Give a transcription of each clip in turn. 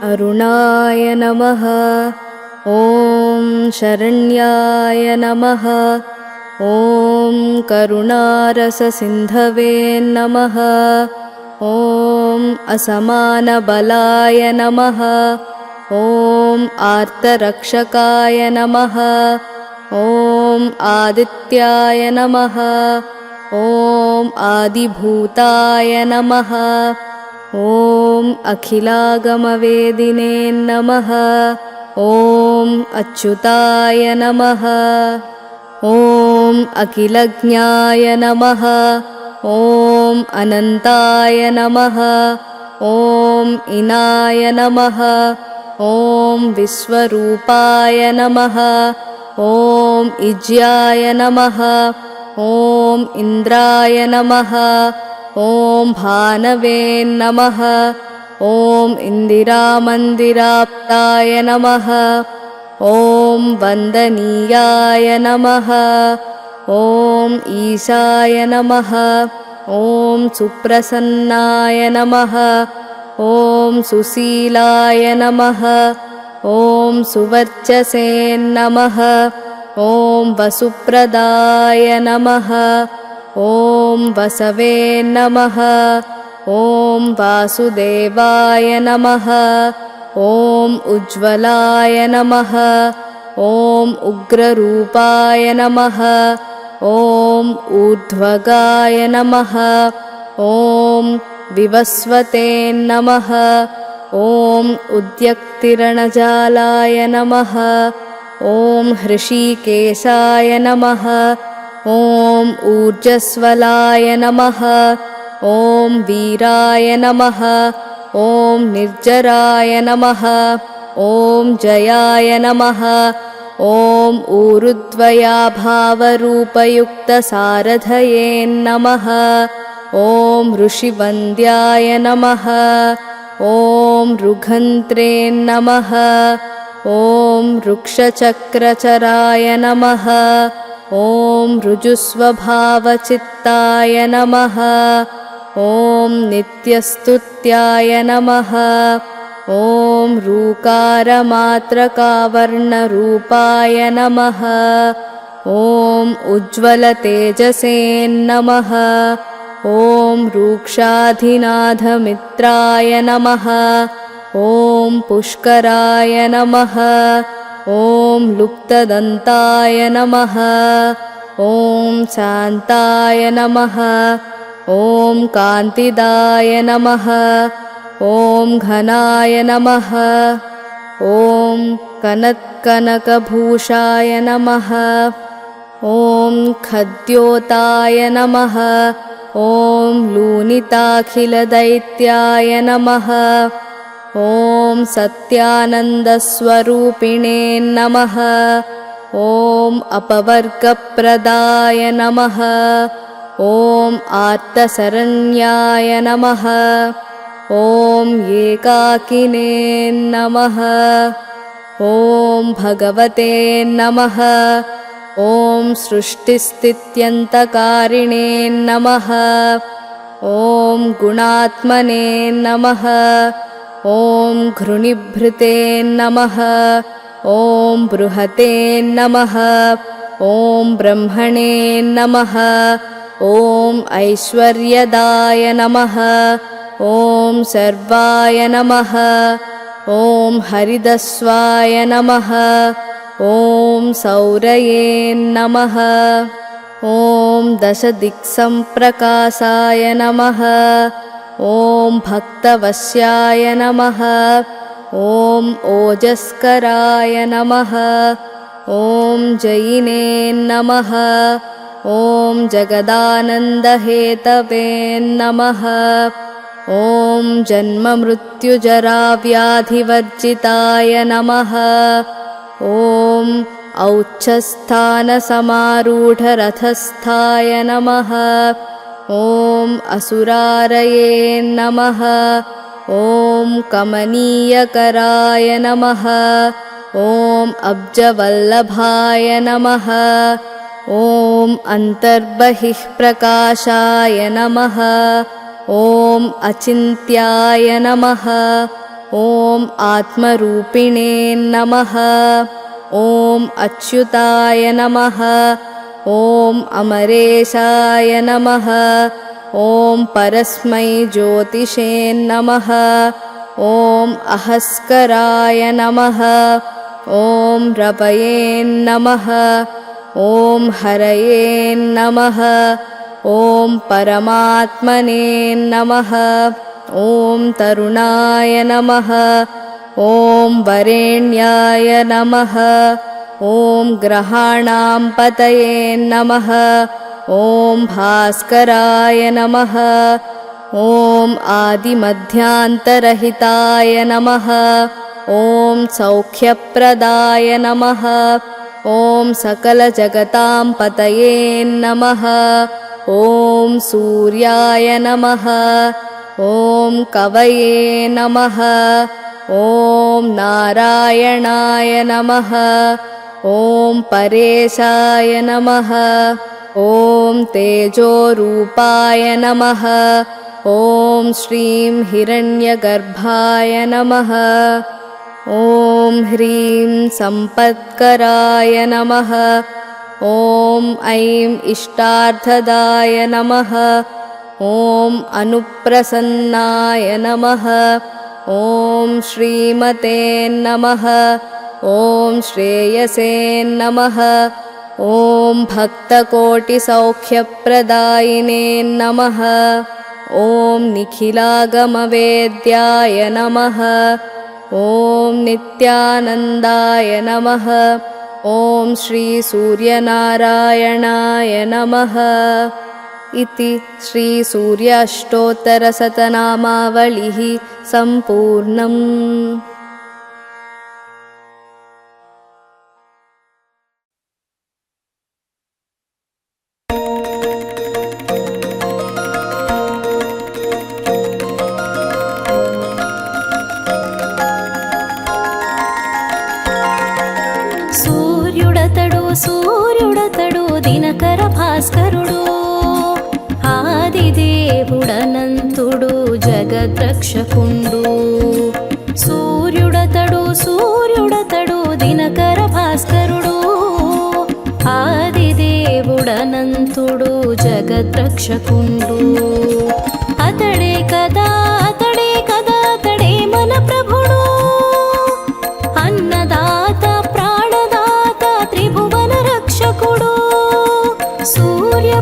अरुणाय नमः। ॐ शरण्याय नमः। ॐ करुणारससिन्धवे नमः। ॐ असमानबलाय नमः। ॐ आर्तरक्षकाय नमः। ॐ आदित्याय नमः। ॐ आदिभूताय नमः। ॐ अखिलागमवेदिने नमः। ॐ अच्युताय नमः। ॐ अखिलज्ञाय नमः। ॐ अनन्ताय नमः। ॐ इनाय नमः। ॐ विश्वरूपाय नमः। ॐ इज्याय नमः। ॐ इन्द्राय नमः। ॐ भानवे नमः। ॐ इन्दिरामन्दिराप्ताय नमः। ॐ वन्दनीयाय नमः। ॐ ईशाय नमः। ॐ सुप्रसन्नाय नमः। ॐ सुशीलाय नमः। ॐ सुवर्चसे नमः। ॐ वसुप्रदाय नमः। ॐ वसवे नमः। ॐ वासुदेवाय नमः। ॐ उज्ज्वलाय नमः। ॐ उग्ररूपाय नमः। ॐ ऊर्ध्वगाय नमः। ॐ विवस्वते नमः। ॐ उद्यक्तिरणजालाय नमः। ॐ हृषीकेशाय नमः। ॐ ऊर्जस्वलाय नमः। ॐ वीराय नमः। ॐ निर्जराय नमः। ॐ जयाय नमः। ॐ ऊरुद्वयाभावरूपयुक्तसारथये नमः। ॐ ऋषिवन्द्याय नमः। ॐ ऋघन्त्रे नमः। ॐ वृक्षचक्रचराय नमः। ॐ ऋजुस्वभावचित्ताय नमः। ॐ नित्यस्तुत्याय नमः। ॐ ऋकारमात्रकावर्णरूपाय नमः। ॐ उज्ज्वलतेजसे नमः। ॐ रूक्षाधिनाथमित्राय नमः। ॐ पुष्कराय नमः। ॐ लुप्तदन्ताय नमः। ॐ शान्ताय नमः। ॐ कान्तिदाय नमः। ॐ घनाय नमः। ॐ कनत्कनकभूषाय नमः। ॐ खद्योताय नमः। ॐ लूनिताखिलदैत्याय नमः। ॐ सत्यानन्दस्वरूपिणे नमः। ॐ अपवर्गप्रदाय नमः। ॐ आर्तशरण्याय नमः। ॐ एकाकिने नमः। ॐ भगवते नमः। ॐ सृष्टिस्थित्यन्तकारिणे नमः। ॐ गुणात्मने नमः। ॐ घृणिभृते नमः। ॐ बृहते नमः। ॐ ब्रह्मणे नमः। ॐ ऐश्वर्यदाय नमः। ॐ सर्वाय नमः। ॐ हरिदस्वाय नमः। ॐ सौरये नमः। ॐ दशदिक्सम्प्रकाशाय नमः। ॐ भक्तवश्याय नमः। ॐ ओजस्कराय नमः। ॐ जयिने नमः। ॐ जगदानन्दहेतवे नमः। ॐ जन्ममृत्युजराव्याधिवर्जिताय नमः। ॐ औच्छस्थानसमारूढरथस्थाय नमः। ॐ असुरारये नमः। ॐ कमनीयकराय नमः। ॐ अब्जवल्लभाय नमः। ॐ अन्तर्बहिः प्रकाशाय नमः। ॐ अचिन्त्याय नमः। ॐ आत्मरूपिणे नमः। ॐ अच्युताय नमः। ॐ अमरेशाय नमः। ॐ परस्मै ज्योतिषे नमः। ॐ अहस्कराय नमः। ॐ रवये नमः। ॐ हरये नमः। ॐ परमात्मने नमः। ॐ तरुणाय नमः। ॐ वरेण्याय नमः। ॐ ग्रहाणां पतये नमः। ॐ भास्कराय नमः। ॐ आदिमध्यान्तरहिताय नमः। ॐ सौख्यप्रदाय नमः। ॐ सकलजगतां पतये नमः। ॐ सूर्याय नमः। ॐ कवये नमः। ॐ नारायणाय नमः। ॐ परेशाय नमः। ॐ तेजोरूपाय नमः। ॐ श्रीं हिरण्यगर्भाय नमः। ॐ ह्रीं सम्पत्कराय नमः। ॐ ऐं इष्टार्थदाय नमः। ॐ अनुप्रसन्नाय नमः। ॐ श्रीमते नमः। ॐ श्रेयसे नमः। ॐ भक्तकोटिसौख्यप्रदायिने नमः। ॐ निखिलागमवेद्याय नमः। ॐ नित्यानन्दाय नमः। ॐ श्रीसूर्यनारायणाय नमः। इति श्रीसूर्य अष्टोत्तरशतनामावलिः सम्पूर्णम्। సూర్యుడతడు దినకర భాస్కరుడు ఆదిదేవుడనంతుడు జగద్రక్షకుండు. సూర్యుడతడు దినకర భాస్కరుడు ఆదిదేవుడనంతుడు జగద్రక్షకుండు. అతడే కదా అతడే మన ప్రభుడు. అన్నదాత ప్రాణదాత త్రిభువన రక్షకుడు. సూర్య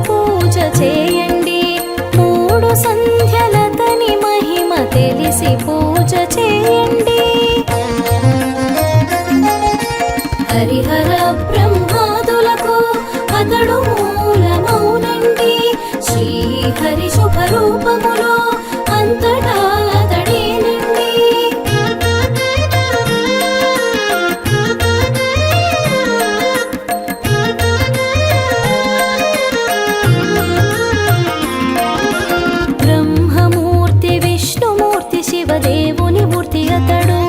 పూజ చేయండి. 3 సంధ్యలతని మహిమ తెలిసి పూజ చేయండి. హరిహర బ్రహ్మాదులకు అతడు మూలమౌనండి. శ్రీహరి శుభరూపములో అంతటా అతడేనండి. బ్రహ్మమూర్తి విష్ణుమూర్తి శివదేవుని మూర్తి అతడు.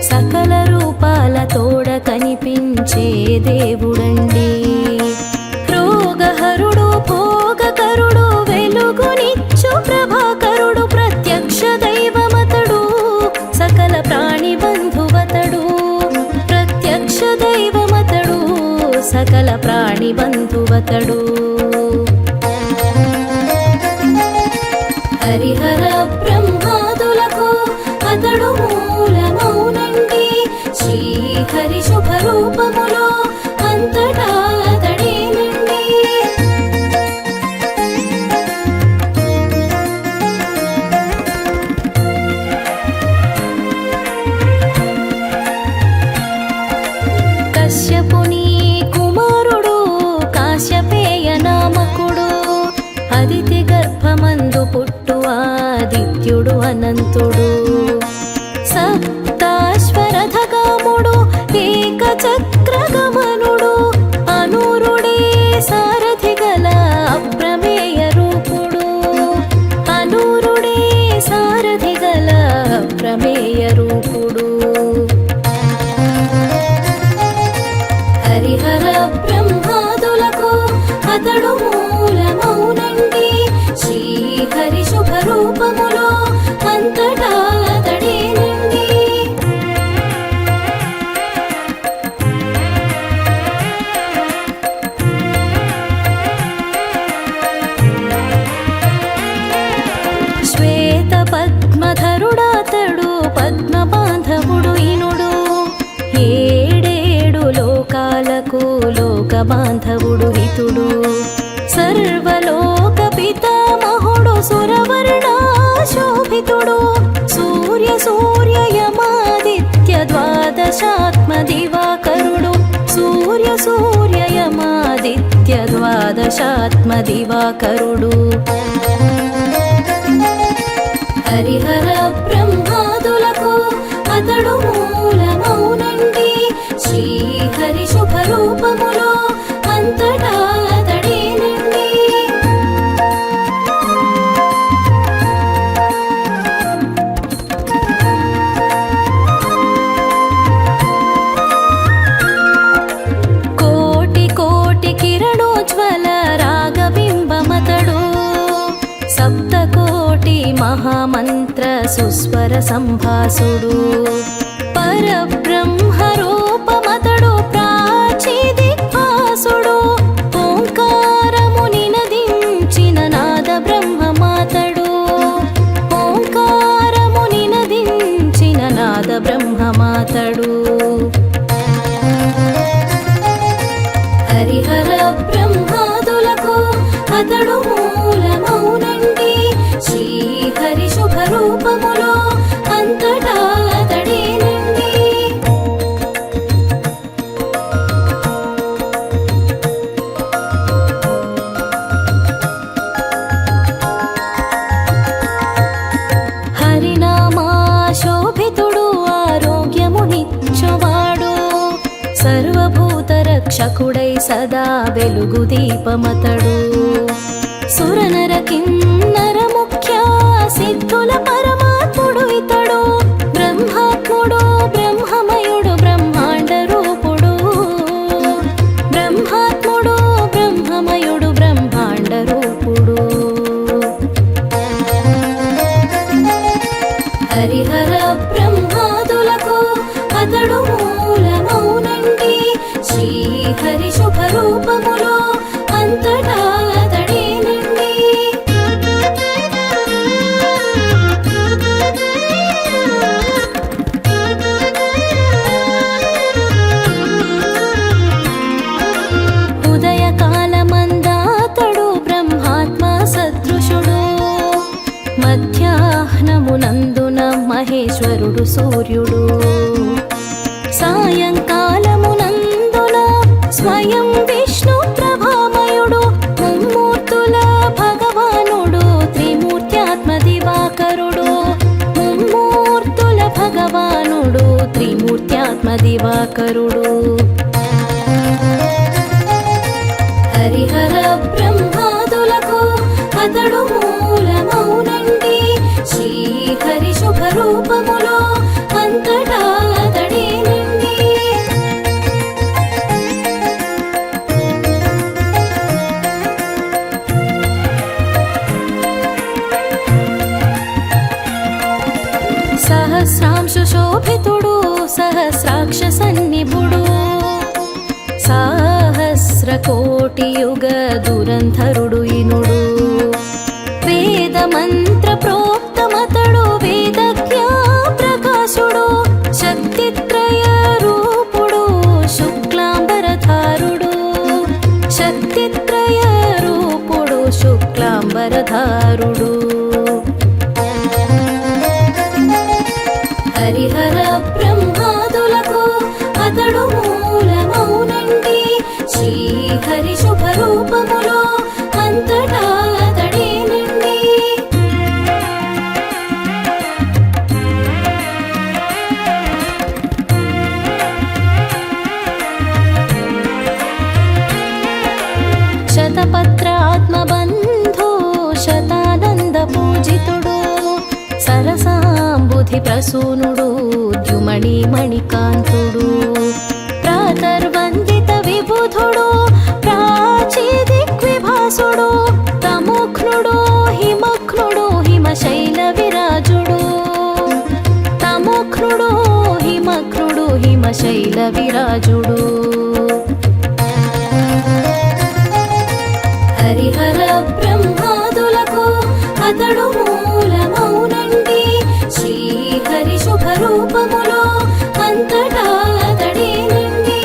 సకల రూపాల తోడ కనిపించే దేవుడండి. రోగహరుడు భోగకరుడు వెలుగునిచ్చు ప్రభాకరుడు. ప్రత్యక్ష దైవమతడు సకల ప్రాణి బంధువతడు. ప్రత్యక్ష దైవమతడు సకల ప్రాణి బంధువతడు. హరిహర బ్రహ్మాదులకు అతడు మూలమౌనండి. శ్రీహరి శుభరూపములో అంతటా అతడేనండి. కశ్యపుని కుమారుడు కాశ్యపేయ నామకుడు. అదితి గర్భమందు పుట్టు ఆదిత్యుడు అనంతుడు. సప్తాశ్వరథగాముడు ఏకచక్రగమనుడు. అనూరుడే సారథి గల అప్రమేయ రూపుడు. అనూరుడే సారథి గల అప్రమేయ రూపుడు. హరిహర బ్రహ్మాదులకు అతడు మూలమౌనండి. శ్రీహరి శుభరూపము లోక బాంధవుడు హితుడు సర్వలోక పితామహుడు సురవర్ణాశోభితుడు సూర్య సూర్యయమాదిత్య ద్వాదశాత్మ దివాకరుడు సూర్య సూర్యయమాదిత్య ద్వాదశాత్మ దివాకరుడు హరిహర బ్రహ్మాదులకు అతడు మూలమౌనండి శ్రీహరి శుభరూపములో అంతటా అతడేనండి కోటి కోటి కిరణోజ్వల రాగబింబమతడు సప్తకోటి మహామంత్ర సుస్వర సంభాసుడు పరబ్రహ్మ రూపమతడు ప్రాచీ దిక్పాసుడు ఓంకారము నినదించిన నాద బ్రహ్మమాతడు ఓంకారము నినదించిన నాద బ్రహ్మమాతడు హరిహర బ్రహ్మాదులకు అతడు మూలమౌనండి శ్రీహరి శుభరూపములో అంతటా అతడేనండి హరినామాశోభితుడు ఆరోగ్యమునిచ్చువాడు సర్వభూత రక్షకుడై సదా వెలుగు దీపమతడు సురనర కిన్నర ముఖ్య సిద్ధుల పరమాత్ముడు ఇతడు బ్రహ్మాత్ముడు బ్రహ్మమయుడు బ్రహ్మాండ రూపుడు బ్రహ్మాత్ముడు బ్రహ్మమయుడు బ్రహ్మాండ రూపుడు హరిహర బ్రహ్మాదులకు అతడు మూలమౌనండి శ్రీహరి శుభరూపములో అంతటా అతడేనండి ఉదయకాలమందాతడు బ్రహ్మాత్మ సదృశుడు మధ్యాహ్నమునందున మహేశ్వరుడు సూర్యుడు సాయంకాలమునందున స్వయం విష్ణు ప్రభామయుడు ముమ్మూర్తుల భగవానుడు త్రిమూర్త్యాత్మ దివాకరుడు ముమ్మూర్తుల భగవానుడు త్రిమూర్త్యాత్మ దివాకరుడు హరిహర బ్రహ్మాదులకు అతడు మూలమౌనండి శ్రీహరి శుభరూపములో అంతటా అతడేనండి సహస్రాంశు శోభితుడు సహస్రాక్ష సన్నిభుడు సహస్రకోటి యుగ దురంధరుడు ఇనుడు వేద మంత్ర ప్రోక్తమతడు వేదజ్ఞ ప్రకాశుడు శక్తిత్రయ రూపుడు శుక్లాంబరధారుడు శక్తిత్రయ రూపుడు శుక్లాంబరధారుడు హరిహర బ్రహ్మాదులకు అతడు మూలమౌనండి శ్రీహరి శుభరూపములో అంతటా అతడేనండి శతపత్రాత్మబంధు శతానంద పూజితుడు సరసాంబుధి ప్రసూనుడు ద్యుమణి మణికాంతుడు ప్రాతర్వందిత విబుధుడు ప్రాచీ దిగ్విభాసుడు తముఖ్నుడు హిమఖ్నుడు హిమశైల విరాజుడు తముఖ్నుడు హిమఖ్నుడు హిమశైల విరాజుడు హరిహర బ్రహ్మాదులకు అతడు మూలమౌనండి శ్రీహరి శుభరూపములో అంతటా అతడేనండి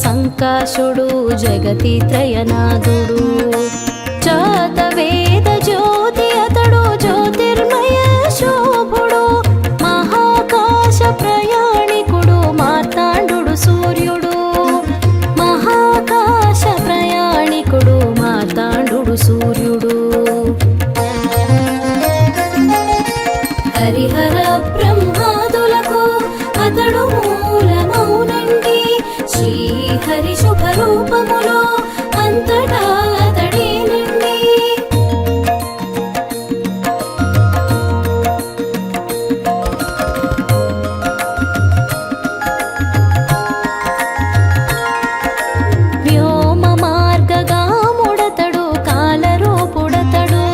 సంకాశుడు జగతి త్రయనాథుడు జాతవేద జ్యోతి అతడు జ్యోతిర్మయ శోభుడు మహాకాశ ప్రయాణికుడు మార్తాండు సూర్యుడు మహాకాశ ప్రయాణికుడు మార్తాండు సూర్యుడు హరిహర బ్రహ్మాదులకు అతడు మూలమౌనండి శ్రీహరి శుభరూపములో అంతటా అతడేనండి వ్యోమ మార్గగాముడతడు కాలరూపుడతడు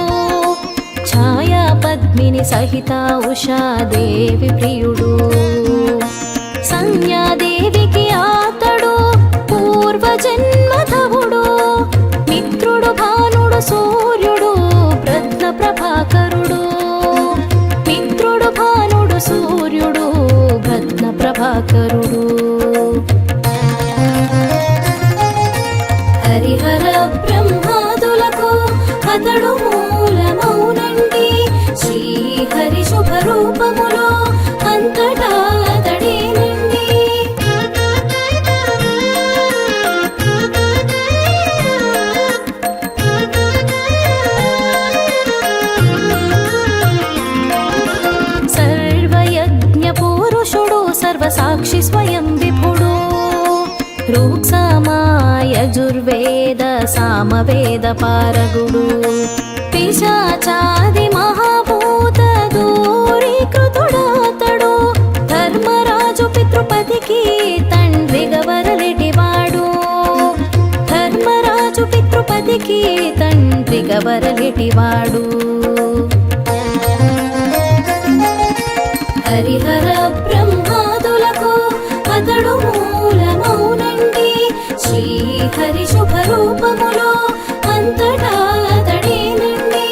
ఛాయా పద్మిని సహిత ఉషాదేవి ప్రియుడు సంజ్ఞాదేవికి ఆతడు పూర్వజన్మధవుడు మిత్రుడు భానుడు సూర్యుడు ప్రజ్ఞ ప్రభాకరుడు మిత్రుడు భానుడు సూర్యుడు ప్రజ్ఞ ప్రభాకరుడు హరిహర బ్రహ్మాదులకు అతడు మూలమౌనండి శ్రీహరి శుభరూపములో అంతటా అతడేనండి సర్వయజ్ఞ పురుషుడు సర్వసాక్షి స్వయం విభుడు ఋక్సామాయజుర్వేద సామవేద పారగుడు పిశాచాది మహాభూత దూరీకృతుడాతడు ధర్మరాజు పితృపతికి తండ్రిగా వరలిటివాడు ధర్మరాజు పితృపతికి తండ్రిగా వరలిటివాడు హరిహర బ్రహ్మాదులకు అతడు మూలమౌనండి శ్రీహరి శుభరూపములో అంతటా అతడేనండి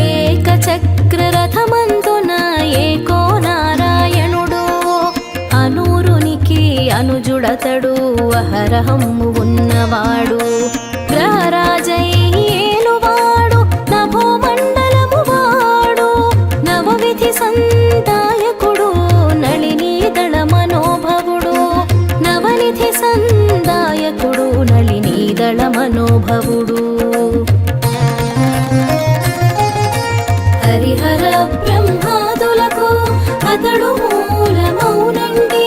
ఏకచక్ర రథమందున ఏకో నారాయణుడు అనూరునికి అనుజుడతడు అహరహమ్ము ఉన్నవాడు గ్రహరాజై ఏలువాడు నభోమండలము వాడు నవవిధి సందాయకుడు నళినీదళ మనోభవుడు నవనిధి సందాయకుడు నళినీదళ మనోభవుడు హరిహర బ్రహ్మాదులకు అతడు మూలమౌనండి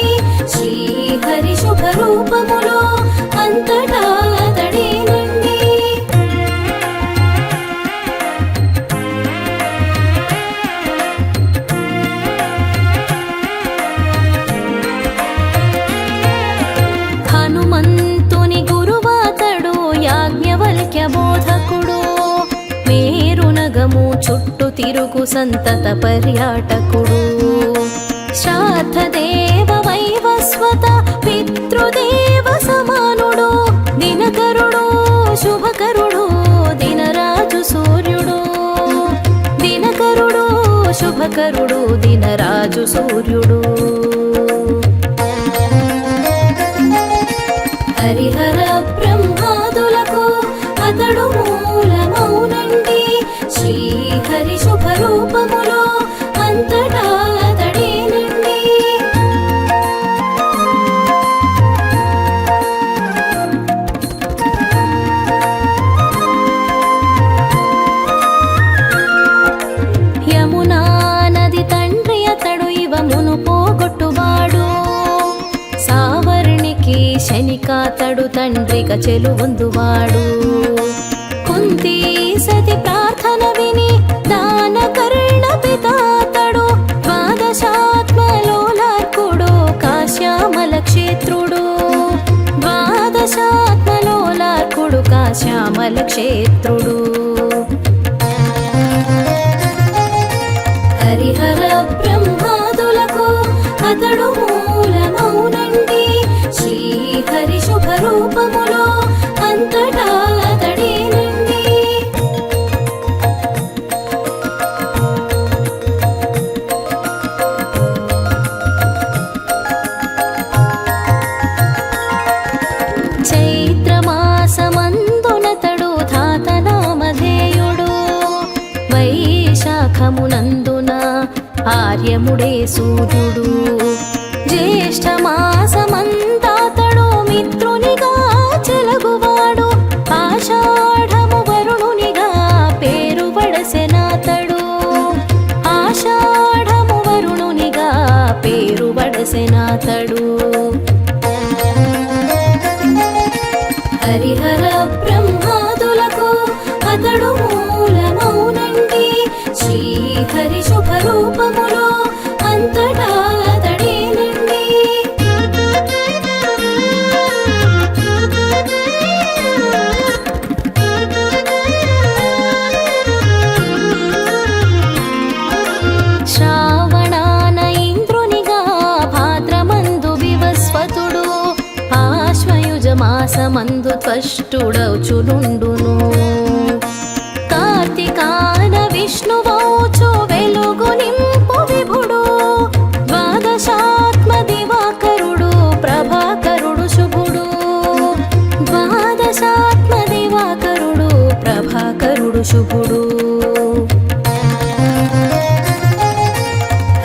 శ్రీహరి శుభరూపములో అంతటా అతడేనండి హనుమంతుని గురువాతడు యాజ్ఞవల్క్య బోధకుడు మేరునగము చుట్టూ తిరుగు సంతత పర్యాటకుడు శ్రాద్ధదేవ వైవస్వత పితృదేవ సమానుడు దినకరుడు శుభకరుడు దినరాజు సూర్యుడు దినకరుడు శుభకరుడు దినరాజు సూర్యుడు హరిహర బ్రహ్మాదులకు అతడు మూలమౌనండి శ్రీహరి శుభరూపములో అంతటా అతడేనండి యమునా నది తండ్రి అతడు ఇవమును పోగొట్టువాడు సావర్ణికి శనికాతడు తండ్రిగా చెలువొందువాడు కుంతి సతి ప్రార్థన విని దాన కర్ణ పితాతడు ద్వాదశాత్మలోలార్కుడు కాశ్యామల క్షేత్రుడు ద్వాదశాత్మలోలార్కుడు కాశ్యామల క్షేత్రుడు హరిహర బ్రహ్మాదులకు అతడు మూలమౌనండి శ్రీహరి శుభరూపములో అంతటా అతడేనండి నందున ఆర్యముడే సూర్యుడు. జ్యేష్ఠ మాసమంతాతడు మిత్రునిగా చెలగువాడు. ఆషాఢము వరుణునిగా పేరు వడసెనాతడు. ఆషాఢము వరుణునిగా పేరు వడసెనాతడు. హరిహర బ్రహ్మాదులకు అతడు మూలమౌనండి. శ్రీహరి శుభరూపములో అంతటా అతడేనండి. శ్రావణాన ఇంద్రునిగా భాద్రమందు వివస్వతుడు. ఆశ్వయుజ మాసమందు త్వష్టుడౌచునుండును. కార్తికాన విష్ణువౌచు వెలుగు నింపు విభుడు. ద్వాదశాత్మ దివాకరుడు ప్రభాకరుడు శుభుడు. ద్వాదశాత్మ దివాకరుడు ప్రభాకరుడు శుభుడు.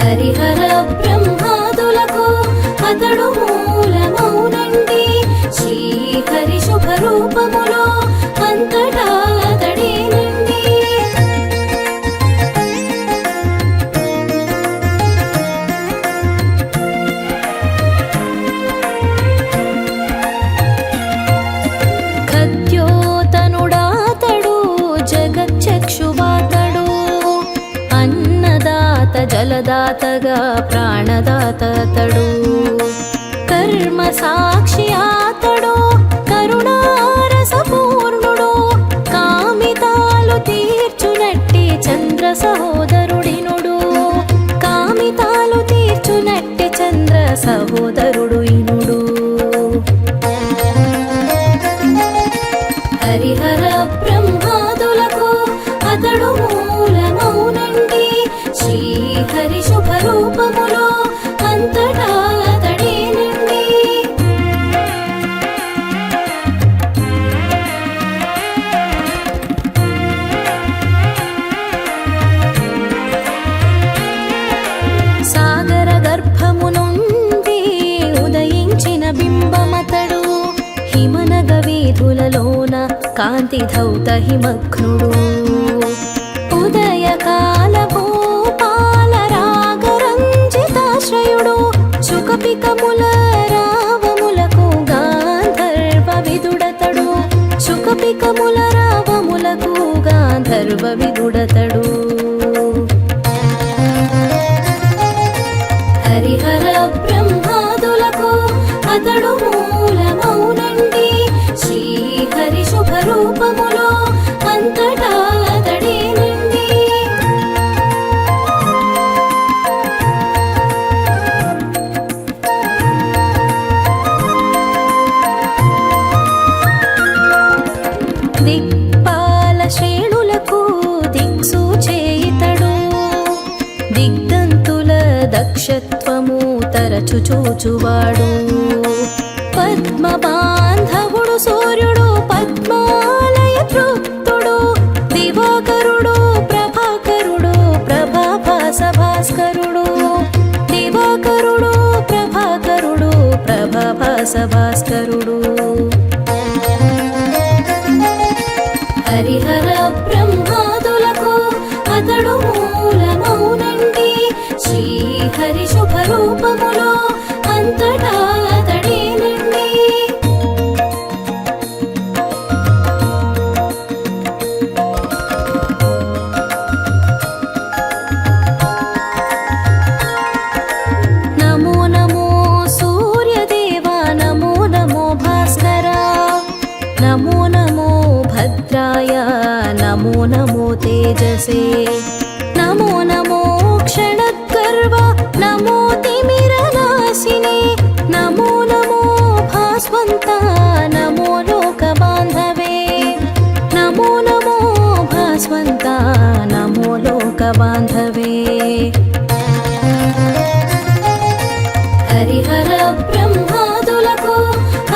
హరిహర బ్రహ్మాదులకు అతడు మూలమౌనండి. శ్రీహరి శుభరూపములో అంతటా అతడేనండి. ఖద్యోతనుడాతడు జగచ్చక్షువాతడు. అన్నదాత జలదాతగా ప్రాణదాతడు. కర్మ సాక్షి ఆతడు కరుణారసపూర్ణుడు. కామితాలు తీర్చునట్టి చంద్ర సహోదరుడినుడు. కామితాలు తీర్చునట్టి చంద్ర సహోదరుడు ఇనుడు. హరిహర బ్రహ్మాదులకు అతడు మూలమౌనండి. శ్రీహరి శుభరూపములో అంతటా అతడేనండి. సాగర గర్భము నుండి ఉదయించిన బింబమతడు. హిమనగ వీధులలోన కాంతి ధౌత హిమగ్నుడు. ఉదయకాల భూపాల రాగరంజితాశ్రయుడు. శుకపికముల రావములకు గాంధర్వ విదుడతడు. శుకపికముల రావములకు గాంధర్వ విదుడతడు. హరిహర బ్రహ్మాదులకు అతడు మూలమౌనండి. శ్రీహరి శుభరూపములో అంతటా అతడేనండి. దిక్పాల శ్రేణులకు దిక్సూచేయితడు. దిగ్దంతుల దక్షత్వము తరచు చూచువాడు. పద్మ బాంధవుడు సూర్యుడు పద్మాలయ తృప్తుడు. దివాకరుడు ప్రభాకరుడు ప్రభాభాస భాస్కరుడు. దివాకరుడు ప్రభాకరుడు ప్రభాభాస భాస్కరుడు. హరిహర బ్రహ్మాదులకు అతడు మూలమౌనండి. శ్రీహరి శుభరూపములో అంతటా అతడేనండి. నమో నమో సూర్యదేవా నమో నమో భాస్కరా. నమో నమో భద్రాయ నమో నమో తేజసే. నమో నమో క్షణగర్వ నమో తిమిరనాశినే. నమో నమో భాస్వంత నమో లోక బాంధవే. నమో నమో భాస్వంత నమో లోక బాంధవే. హరిహర బ్రహ్మాదులకు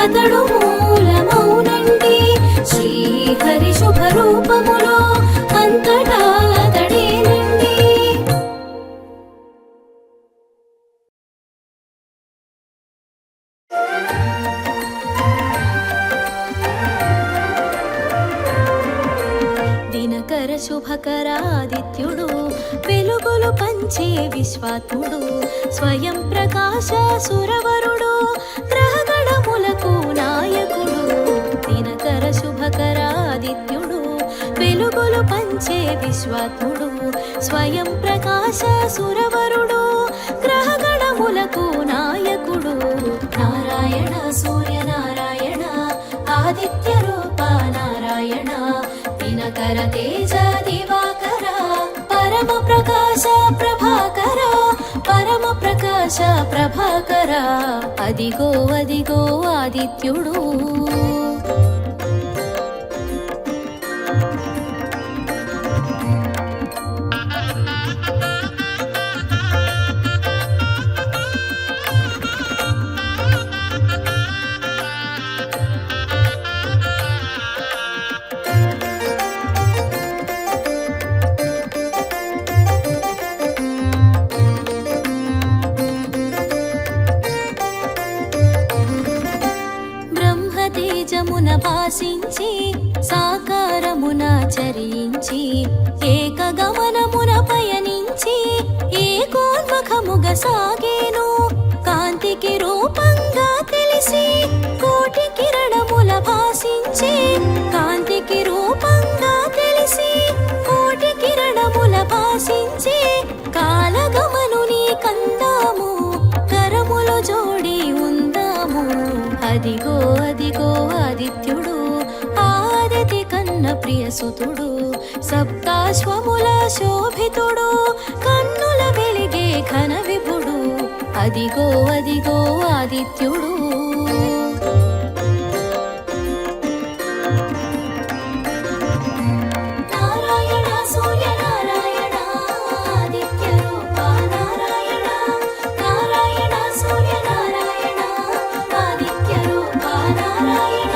అతడు మూలమౌనండి. శ్రీహరి శుభరూపములో అంతటా అతడేనండి. వెలుగులు పంచే విశ్వాత్ముడు స్వయం ప్రకాశ సురవరుడు గ్రహగణములకు నాయకుడు దినకర శుభకర ఆదిత్యుడు వెలుగులు పంచే విశ్వాత్ముడు స్వయం ప్రకాశ సురవరుడు గ్రహగణములకు నాయకుడు నారాయణ సూర్యనారాయణ ఆదిత్య రూప నారాయణ దినకర తేజ దివాకర పరమ ప్రకాశ ప్రభాకర పరమ ప్రకాశ ప్రభాకర అదిగో అదిగో ఆదిత్యుడు తేజమున భాసించి సాకారమున చరించి ఏకగమనమున పయనించి ఏకోన్ముఖముగా సాగేను కాంతికి రూపంగా తెలిసి కోటి కిరణముల భాసించి కాంతికి రూపంగా తెలిసి కోటి కిరణముల భాసించి కాలగమనుని కందాము కరములు జోడి ఉందాము అదిగో అదిగో ఆదిత్యుడు ఆదితి కన్న ప్రియసుతుడు సప్తాశ్వముల శోభితుడు కన్నుల వెలిగే ఘన విభుడు అదిగో అదిగో ఆదిత్యుడు నారాయణ సూర్యనారాయణ ఆదిత్య రూప నారాయణ నారాయణ సూర్యనారాయణ ఆదిత్య రూప నారాయణ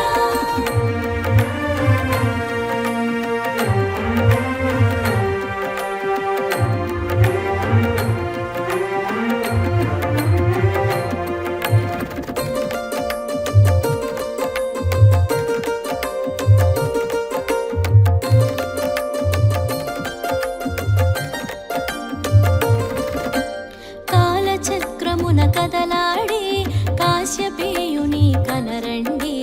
కాలచక్రమున కదలాడే కాశ్యపేయుని కనరండి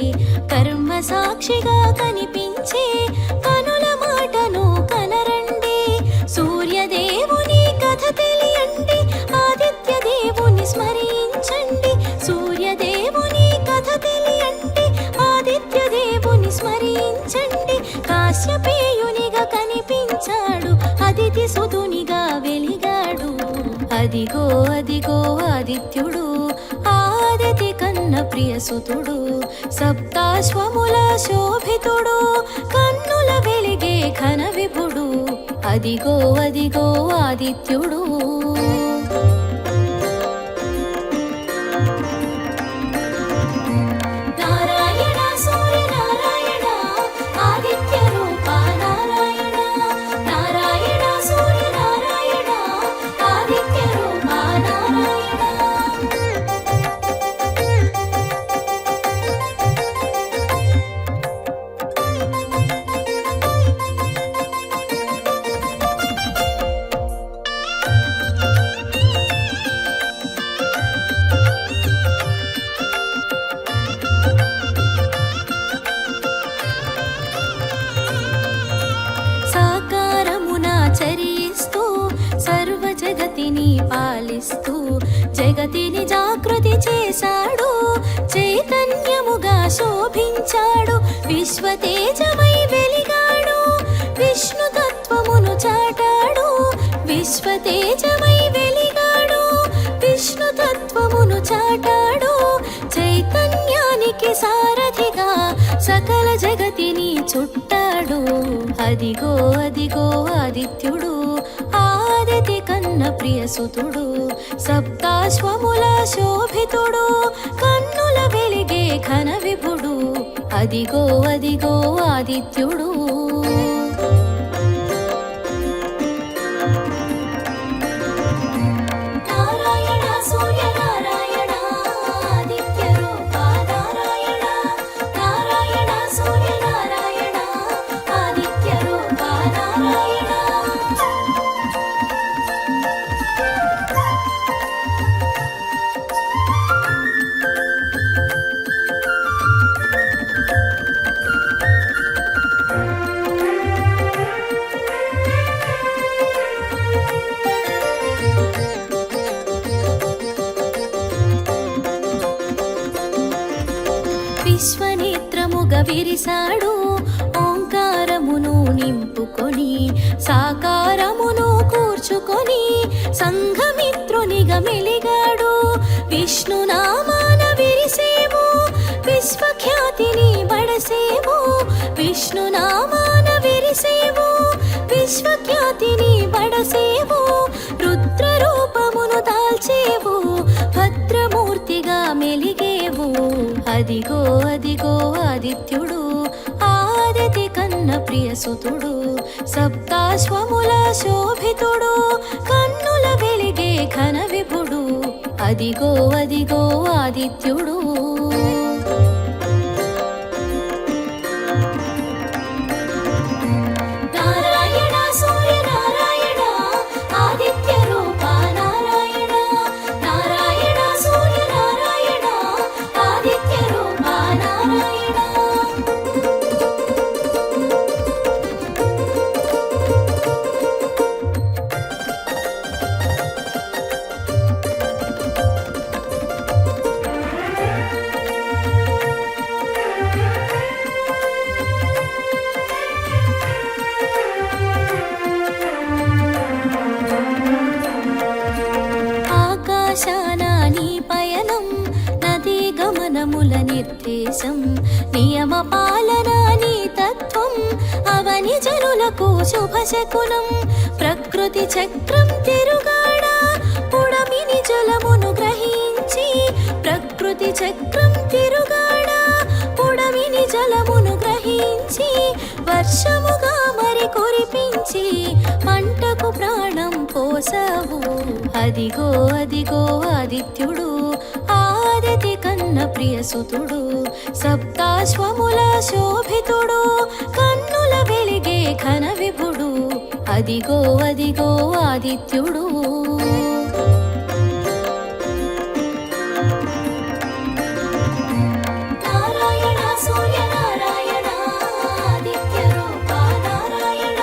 కర్మ సాక్షిగా కనిపించే కనుల మాటను కనరండి సూర్యదేవుని కథ తెలియండి ఆదిత్య దేవుని స్మరించండి సూర్యదేవుని కథ తెలియండి ఆదిత్య దేవుని స్మరించండి కాశ్యపేయునిగా కనిపించాడు అదితి సుతునిగా వెలిగాడు అదిగో అదిగో ఆదిత్యుడు ఆదితి కన్న ప్రియసుతుడు సప్తాశ్వముల శోభితుడు కన్నుల వెలిగే ఘన విభుడు అదిగో అదిగో ఆదిత్యుడు నారాయణ సూర్యనారాయణ ఆదిత్య రూప నారాయణ నారాయణ సూర్యనారాయణ ఆదిత్య రూప నారాయణ సాకారమున చరిస్తూ సర్వ జగతిని పాలిస్తూ జగతిని జాగృతి చేశాడు చైతన్యముగా శోభించాడు విశ్వతేజమై వెలిగాడు విష్ణు తత్వమును చాటాడు విశ్వతేజమై వెలిగాడు విష్ణు తత్వమును చాటాడు చైతన్యానికి సారథిగా సకల జగతిని చుట్టాడు అదిగో అదిగో ఆదిత్యుడు ఆదితి కన్న ప్రియసుతుడు సప్తాశ్వముల శోభితుడు కన్నుల వెలిగే ఘన విభుడు అదిగో అదిగో ఆదిత్యుడు నారాయణ సూర్యనారాయణ ఆదిత్య రూప నారాయణ నారాయణ సూర్యనారాయణ ఆదిత్య రూప నారాయణ విశ్వనేత్రముగా విరిసాడు ఓంకారమును నింపుకొని సాకారమును కూర్చుకొని సంఘమిత్రునిగా మెలిగాడు విష్ణునామాన విరిసేవు విశ్వఖ్యాతిని బడసేవు విష్ణునామాన విరిసేవు విశ్వఖ్యాతిని బడసేవు రుద్ర రూపమును దాల్చేవు భద్రమూర్తిగా మెలిగేవు అదిగో అదిగో ఆదిత్యుడు ఆదితి కన్న ప్రియసుతుడు సప్తాశ్వముల శోభితుడు కన్నుల వెలిగే ఘన విభుడు అదిగో అదిగో ఆదిత్యుడు నారాయణ సూర్యనారాయణ ఆదిత్య రూప నారాయణ నారాయణ సూర్యనారాయణ ఆదిత్య రూప నారాయణ ఆకాశాన నీ పయనం నదీ గమనముల నిర్దేశం నియమ పాలన నీ తత్వం అవని జనులకు శుభశకునం ప్రకృతి చక్రం తిరుగాడా పుడమిని జలమును గ్రహించి ప్రకృతి చక్రం తిరుగాడా పుడమిని జలమును గ్రహించి వర్షముగా మరి కురిపించి పంటకు ప్రాణం పోసావు అదిగో అదిగో ఆదిత్యుడు ఆదితి కన్న ప్రియసుతుడు సప్తాశ్వముల శోభితుడు కన్నుల వెలిగే ఘన విభుడు అదిగో అదిగో ఆదిత్యుడు నారాయణ సూర్యనారాయణ ఆదిత్య రూప నారాయణ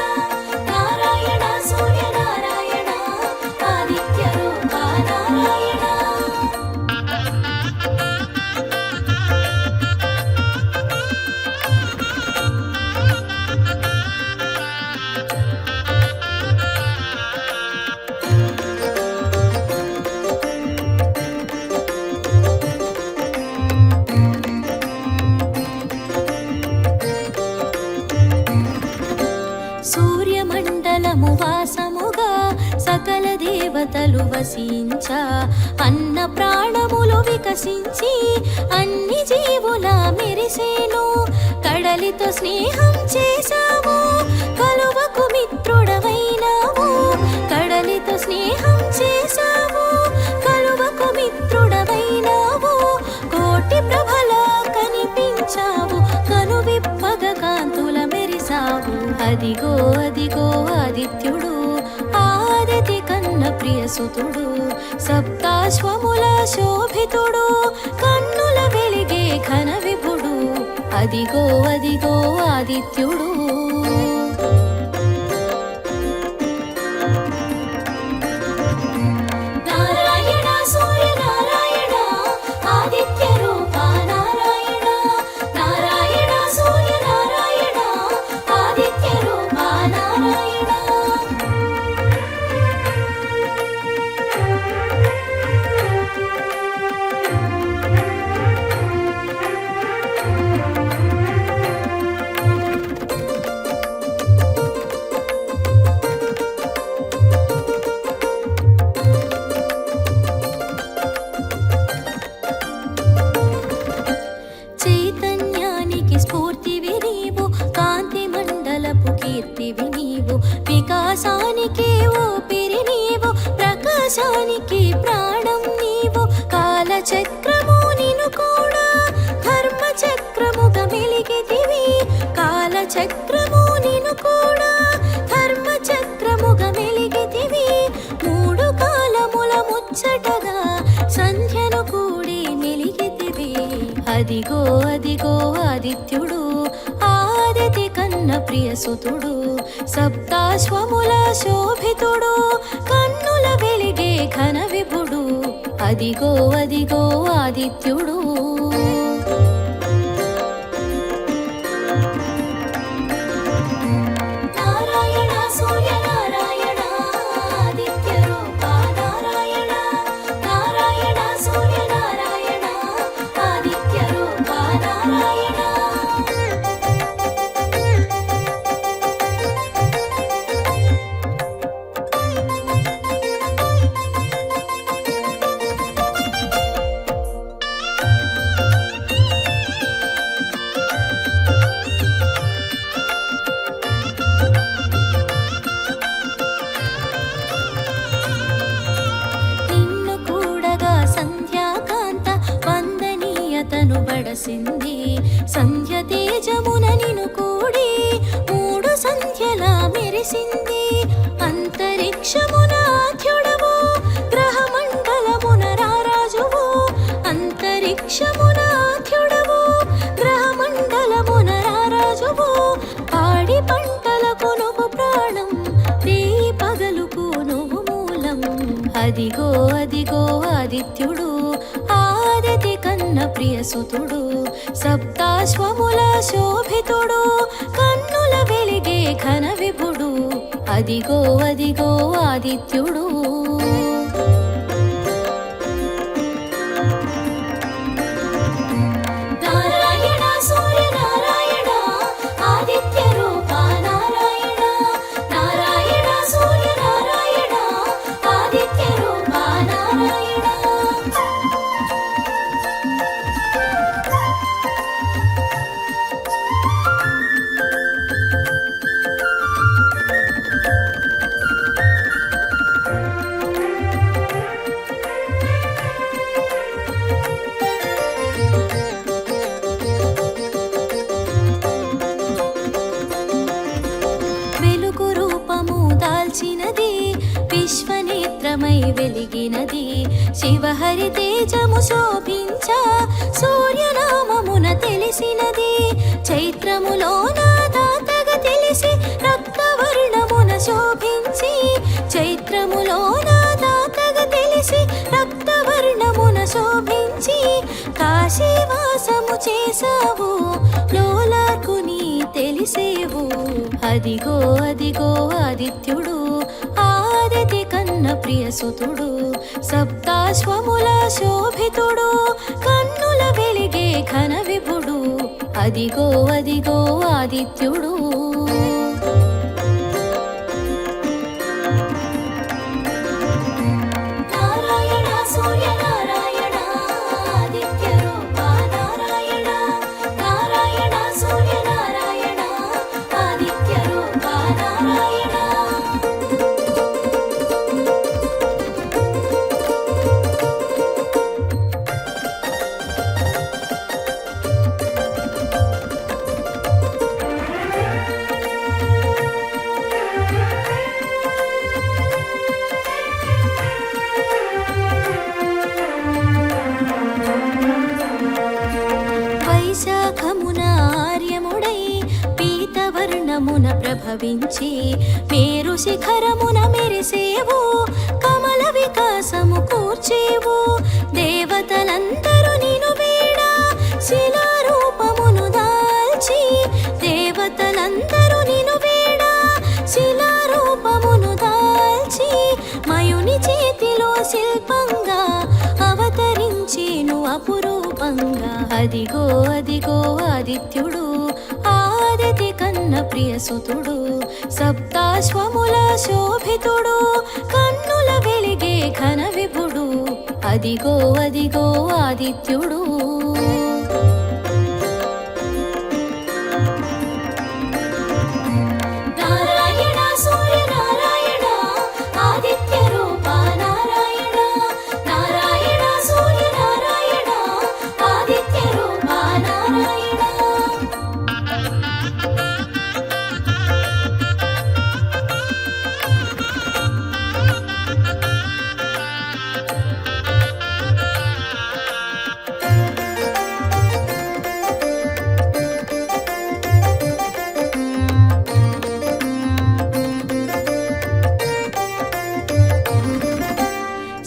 నారాయణ సూర్యనారాయణ ఆదిత్య రూప నారాయణ సూర్యమండలము వాసముగా సకల దేవతలు వసించ అన్న ప్రాణములు వికసించి అన్ని జీవుల మెరిసేను కడలితో స్నేహం చేశావు కలువకు మిత్రుడవైనావు కడలితో స్నేహం చేశావు కలువకు మిత్రుడవైనావు కోటి ప్రభలా కనిపించావు కనువిప్పగ కాంతుల మెరిసావు అదిగో అదిగో ఆదిత్యుడు ఆదితి కన్న ప్రియసుతుడు సప్తాశ్వముల శోభితుడు కన్నుల వెలిగే ఘన విభుడు అదిగో అదిగో ఆదిత్యుడు నారాయణ సూర్యనారాయణ ఆదిత్య రూప నారాయణ నారాయణ సూర్యనారాయణ ఆదిత్య రూప నారాయణ చైతన్యానికి స్ఫూర్తివి నీవు కాంతి మండలపు కీర్తివి నీవు వికాసానికి ఊపిరి నీవు ప్రకాశానికి ప్రాణం నీవు కాలచక్రము నిను కూడా ధర్మ చక్రముగా మెలిగితివి కాలచక్రము నిను కూడా ధర్మ చక్రముగా మెలిగితివి మూడు కాలముల ముచ్చటగా సంధ్యను కూడి మెలిగితివి అదిగో అదిగో ఆదిత్యుడు ఆదితి కన్న ప్రియసుతుడు సప్తాశ్వముల శోభితుడు కన్నుల వెలిగే ఘన విభుడు అదిగో అదిగో ఆదిత్యుడు వెలసింది సంధ్య తేజమున నిను కూడి మూడు సంధ్యలా మెరిసింది అంతరిక్షమున ఆద్యుడవు గ్రహమండలమున రారాజువు అంతరిక్షమున ఆద్యుడవు గ్రహమండలమున రారాజువు పాడి పంటలకు నువ్వు ప్రాణం రేయి పగలుకు నువ్వు మూలం అదిగో అదిగో ఆదిత్యుడు ఆదితి కన్న ప్రియసుతుడు సప్తాశ్వముల శోభితుడు కన్నుల వెలిగే ఘన విభుడు అదిగో అదిగో ఆదిత్యుడు నారాయణ సూర్య నారాయణ ఆదిత్య రూప నారాయణ నారాయణ సూర్య నారాయణ ఆదిత్య రూప నారాయణ వెలుగు రూపము దాల్చినది విశ్వనేత్రమై వెలిగినది శివహరి తేజము శోభించ సూర్యనామమున తెలిసినది చైత్రములో నా దాతగా తెలిసి రక్తవర్ణమున శోభించి చైత్రములో నా దాతగా తెలిసి రక్తవర్ణమున శోభించి కాశీవాసము చేసావు లోలాకుని తెలిసేవు అదిగో అదిగో ఆదిత్యుడు ఆదితి కన్న ప్రియసుతుడు సప్తాశ్వముల శోభితుడు కన్నుల వెలిగే ఘన విభుడు అదిగో అదిగో ఆదిత్యుడు నారాయణ సూర్య నారాయణ ఆదిత్య రూప నారాయణ నారాయణ సూర్య నారాయణ ఆదిత్య రూప నారాయణ వైశాఖమున ఆర్యముడై పీతవర్ణమున ప్రభవించి మేరు శిఖరమున మెరిసేవు కమల వికాసము కూర్చేవు దేవతలందరూ నిను వేడ శిలారూపమును దాల్చి దేవతలందరూ నిను వేడ శిలారూపమును దాల్చి మయుని చేతిలో శిల్పంగా అవతరించేను అపురూపంగా అదిగో అదిగో ఆదిత్యుడు ఆదితి కన్న ప్రియసుతుడు సప్తాశ్వముల శోభితుడు కన్నుల వెలిగే ఘన విభుడు అదిగో అదిగో ఆదిత్యుడు నారాయణ సూర్య నారాయణ ఆదిత్య రూప నారాయణ నారాయణ సూర్య నారాయణ ఆదిత్య రూప నారాయణ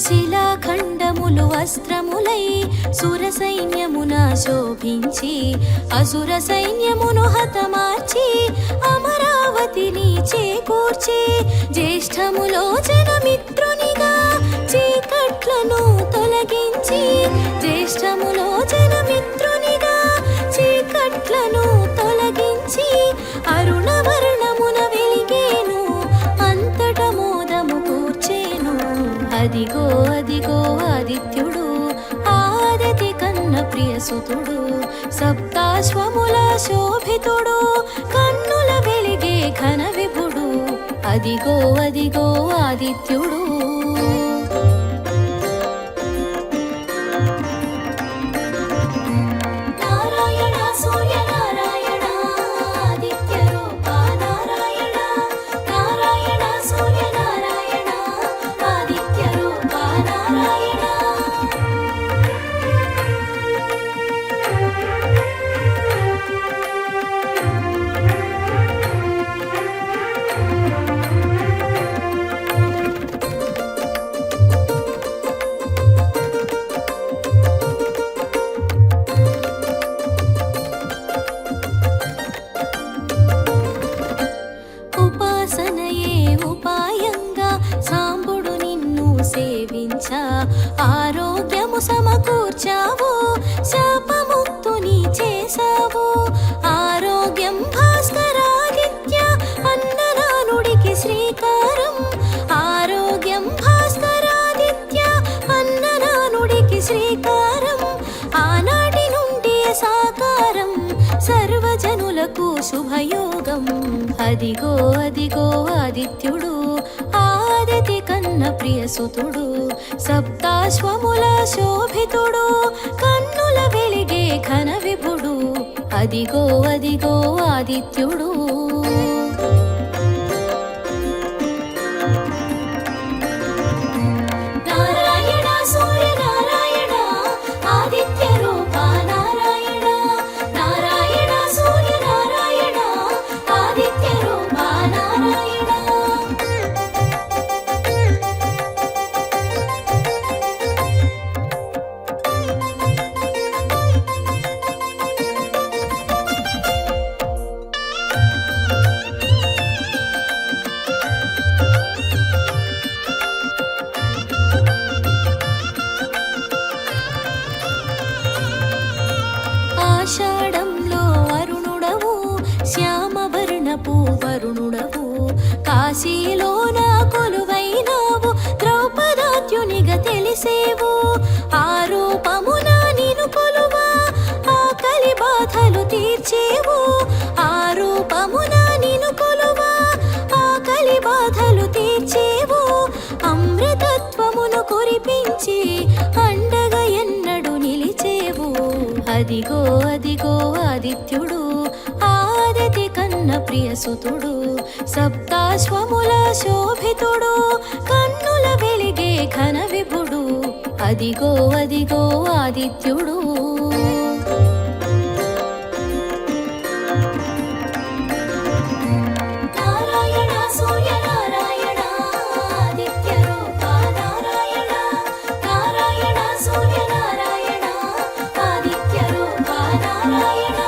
శిలాఖండములు వస్త్రములై సుర సైన్యమున శోభించి అసుర సైన్యమును హతమార్చి అమరావతిని చేకూర్చి జ్యేష్ఠములో జనమిత్రునిగా చీకట్లను తొలగించి జ్యేష్ఠములో జనమిత్రునిగా చీకట్లను తొలగించి అరుణవర్ణమున వెలిగేను అంతట మోదము కూర్చేను అదిగో అదిగో ఆదిత్యుడు ఆదితి కన్న ప్రియసుతుడు సప్తాశ్వముల శోభితుడు కన్నుల వెలిగే ఘన విభుడు అదిగో అదిగో ఆదిత్యుడు నారాయణ దీవించా ఆరోగ్యము సమకూర్చావు శాపముక్తుని చేశావు ఆరోగ్యం భాస్కరాదిత్య అన్ననానుడికి శ్రీకారం ఆరోగ్యం భాస్కరాదిత్య అన్ననానుడికి శ్రీకారం ఆనాటి నుండి సాకారం సర్వజనులకు శుభయోగం అదిగో అదిగో ఆదిత్యుడు ఆదితి కన్న ప్రియసుతుడు సప్తాశ్వముల శోభితుడు కన్నుల వెలిగే ఘన విభుడు అదిగో అదిగో ఆదిత్యుడు నారాయణ సూర్య నారాయణ ఆదిత్య రూప నారాయణ నారాయణ సూర్య నారాయణ ఆదిత్య రూప నారాయణ ఆషాఢంలో అరుణుడవు శ్యామవర్ణపు వరుణుడవు కాశీలో నా కొలువైనావు ద్రౌపదాత్యునిగా తెలిసేవు ఆ రూపమున నిను కొలువా ఆకలి బాధలు తీర్చేవు ఆ రూపమున నిను కొలువా ఆకలి బాధలు తీర్చేవు అమృతత్వమును కురిపించి అండగా ఎన్నడు నిలిచేవు అదిగో అదిగో ఆదిత్యుడు ఆదితి కన్న ప్రియసుతుడు సప్తాశ్వముల శోభితుడు కన్నుల వెలిగే ఘన విభుడు అదిగో అదిగో ఆదిత్యుడు నారాయణ సూర్య నారాయణ ఆదిత్య రూప నారాయణ నారాయణ సూర్య నారాయణ ఆదిత్య రూప నారాయణ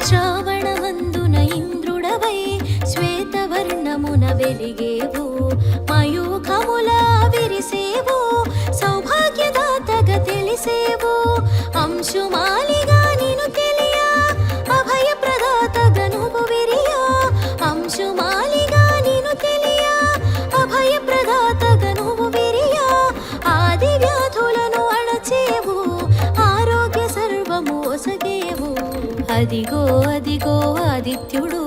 శ్రావణమందున ఇంద్రుడవై శ్వేతవర్ణమున వెలిగేవు మయూఖముల విరిసేవు సౌభాగ్యదాతగా తెలిసేవు అంశుమాలిగా నిను తెలియా అభయ ప్రదాతగా నువ్వు విరియా అంశుమాలిగా నిను తెలియా అభయ ప్రదాతగా నువ్వు విరియా ఆది వ్యాధులను అణచేవు ఆరోగ్య సర్వము ఒసగేవు అదిగో అదిగో ఆదిత్యుడు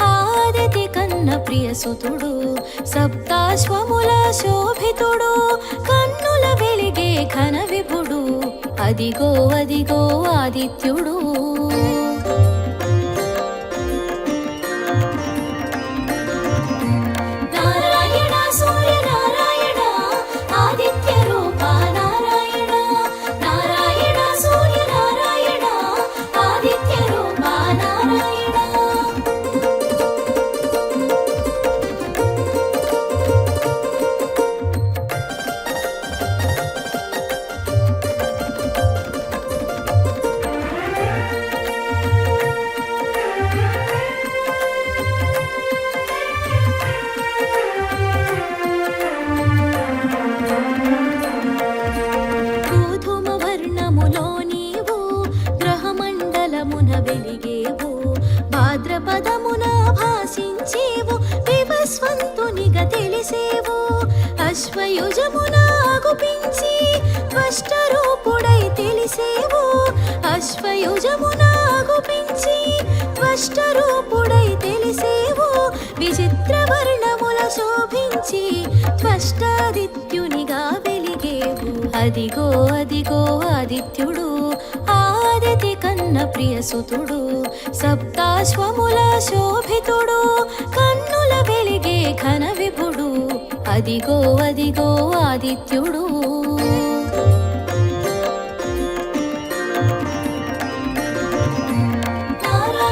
ఆదితి కన్న ప్రియసుతుడు సప్తాశ్వముల శోభితుడు కన్నుల వెలిగే ఘన విభుడు అదిగో అదిగో ఆదిత్యుడు నారాయణ సూర్య నారాయణ ఆదిత్య రూప నారాయణ నారాయణ సూర్య నారాయణ ఆదిత్య రూప నారాయణ గోధుమ వర్ణములో నీవు గ్రహమండలమున వెలిగేవు భాద్రపదమున భాసించేవు వివస్వంతునిగా తెలిసేవు అశ్వయుజమున ఆగుపించి త్వష్టరూపుడై తెలిసేవు అశ్వయుజమున ఆగుపించి త్వష్టరూపుడై తెలిసేవు విచిత్ర వర్ణముల శోభించి త్వష్టాదిత్యునిగా వెలిగేవు అదిగో అదిగో ఆదిత్యుడు ఆదితి కన్న ప్రియసుతుడు సప్తాశ్వముల శోభితుడు కన్నుల వెలిగే ఘన విభుడు అదిగో అదిగో ఆదిత్యుడు నారాయణ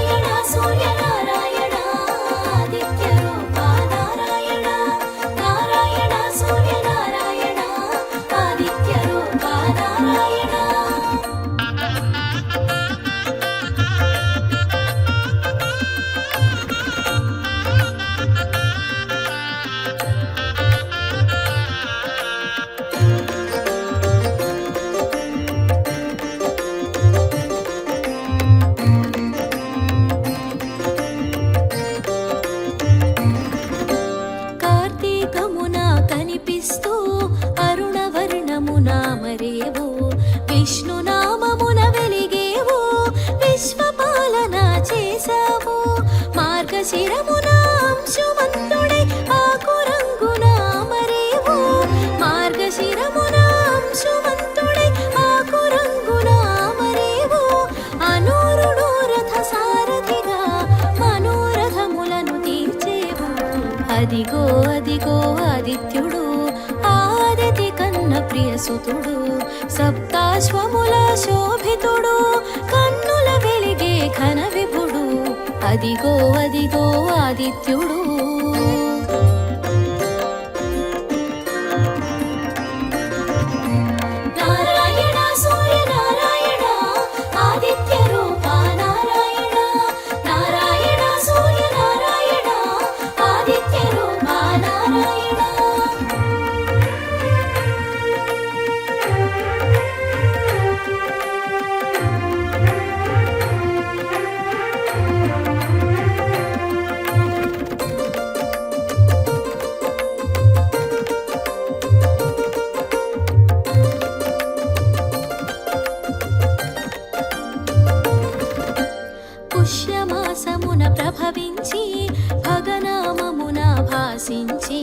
మార్గశిరమున అంశుమంతుడై ఆకురంగున అమరేవు మార్గశిరమున అంశుమంతుడై ఆకురంగున అమరేవు అనూరుడు రథ సారథిగా మనోరథములను తీర్చేవు అదిగో అదిగో ఆదిత్యుడు ఆదితి కన్న ప్రియసుతుడు సప్తాశ్వముల శోభితుడు కన్నుల వెలిగే ఘన విభుడు అదిగో అదిగో ఆదిత్యుడు నారాయణ సూర్య నారాయణ ఆదిత్య రూప నారాయణ నారాయణ సూర్య నారాయణ ఆదిత్య రూప నారాయణ పుష్యమాసమున ప్రభవించి భగనామమున భాసించి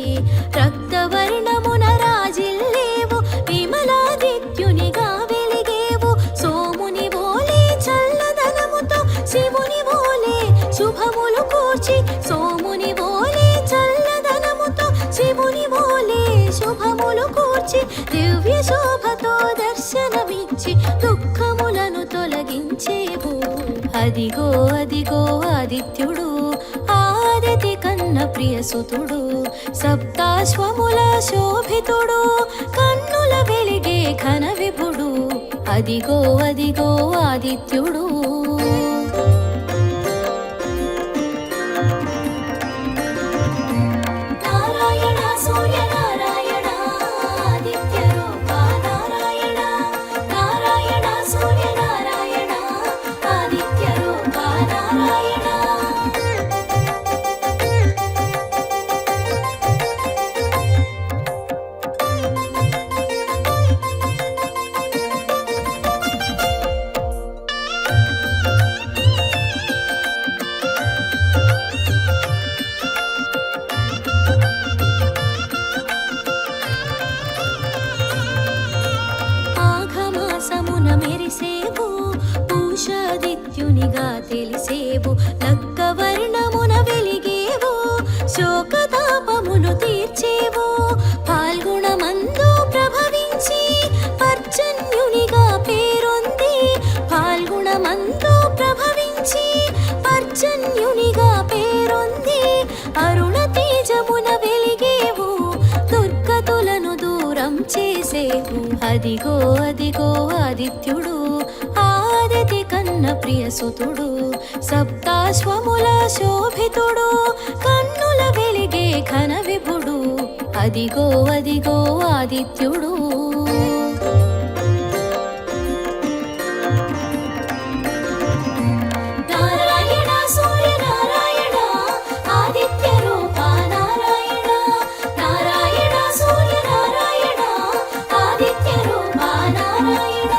రక్తవర్ణమున రాజిల్లేవు విమలాదిత్యునిగా వెలిగేవు సోముని వోలే చల్లదనముతో శివుని వోలే శుభములు కూర్చి సోముని వోలే చల్లదనముతో శివుని వోలే శుభములు కూర్చి దివ్య శోభతో దర్శనమిచ్చి దుఃఖములను తొలగించేవు అదిగో అదిగో ఆదిత్యుడు ఆదితి కన్న ప్రియసుతుడు సప్తాశ్వముల శోభితుడు కన్నుల వెలిగే ఘన విభుడు అదిగో అదిగో ఆదిత్యుడు నారాయణ సూర్య నారాయణ ఆదిత్య రూప నారాయణ నారాయణ సూర్య నారాయణ ఆదిత్య రూప నారాయణ ఆఘమాసమున మెరిసేవు పూషాదిత్యునిగా తెలిసేవు లక్కవర్ణమున వెలిగేవు శోకతాపములు తీర్చేవు పాల్గొనమందు ప్రభవించి పర్జన్యునిగా పేరొంది పాల్గొనమందు ప్రభవించి పర్జన్యునిగా పేరొంది అరుణ తేజమున వెలిగేవు దుర్గతులను దూరం చేసేవు అదిగో అదిగో ఆదిత్యుడు ఆదితి కన్న ప్రియసుతుడు సప్తాశ్వముల శోభితుడు కన్నుల వెలిగే ఘన విభుడు అదిగో అదిగో ఆదిత్యుడు నారాయణ సూర్య నారాయణ ఆదిత్య రూప నారాయణ నారాయణ సూర్య నారాయణ ఆదిత్య రూప నారాయణ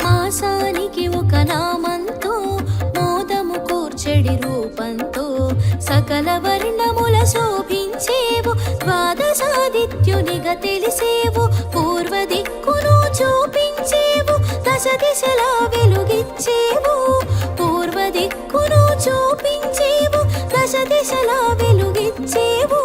మాసానికి ఒక నామంతో మోదము కూర్చెడి రూపంతో సకల వర్ణముల శోభించేవు ద్వాదశాదిత్యునిగా తెలిసేవు పూర్వ దిక్కును చూపించేవు దశ దిశలా వెలుగిచ్చేవు పూర్వ దిక్కును చూపించేవు దశ దిశలా వెలుగిచ్చేవు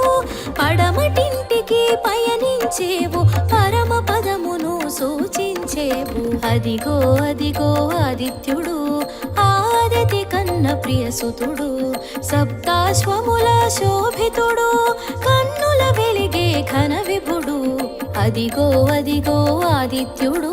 పడమటింటికి పయనించేవు పరమ పదమును సూచించేవు అదిగో అదిగో ఆదిత్యుడు ఆదితి కన్న ప్రియసుతుడు సప్తాశ్వముల శోభితుడు కన్నుల వెలిగే ఘన విభుడు అదిగో అదిగో ఆదిత్యుడు